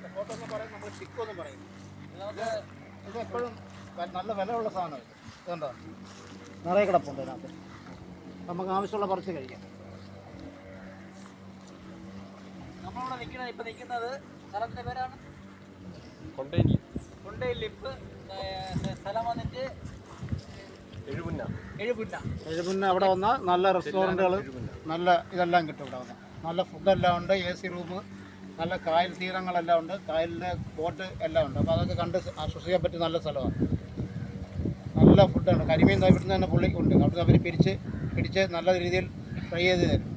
സപ്പോർട്ടെന്ന് പറയും, നമ്മൾ ചിക്കെന്ന് പറയും. ഇത് എപ്പോഴും നല്ല വിലയുള്ള സാധനം. ഇതുണ്ടോ, നിറയെ കിടപ്പുണ്ട് ഇതിനകത്ത്. നമുക്ക് ആവശ്യമുള്ള പറിച്ച് കഴിക്കാം. നമ്മളിവിടെ ഇപ്പം നിൽക്കുന്നത് സ്ഥലത്തിൻ്റെ പേരാണ് കൊണ്ടേലിപ്പ്. സ്ഥലം വന്നിട്ട് എഴുപുന്ന. അവിടെ വന്നാൽ നല്ല റെസ്റ്റോറൻറ്റുകൾ, നല്ല ഇതെല്ലാം കിട്ടും. ഇവിടെ വന്നാൽ നല്ല ഫുഡെല്ലാം ഉണ്ട്, AC റൂം, നല്ല കായൽ തീരങ്ങളെല്ലാം ഉണ്ട്, കായലിൻ്റെ ബോട്ട് എല്ലാം ഉണ്ട്. അപ്പോൾ അതൊക്കെ കണ്ട് ആശ്വസിക്കാൻ പറ്റിയ നല്ല സ്ഥലമാണ്. നല്ല ഫുഡാണ്. കരിമീൻ ഇവിടുന്ന് തന്നെ പുള്ളിക്കുണ്ട്. അവിടുന്ന് അവർ പിടിച്ച് നല്ല രീതിയിൽ ഫ്രൈ ചെയ്ത് തരും.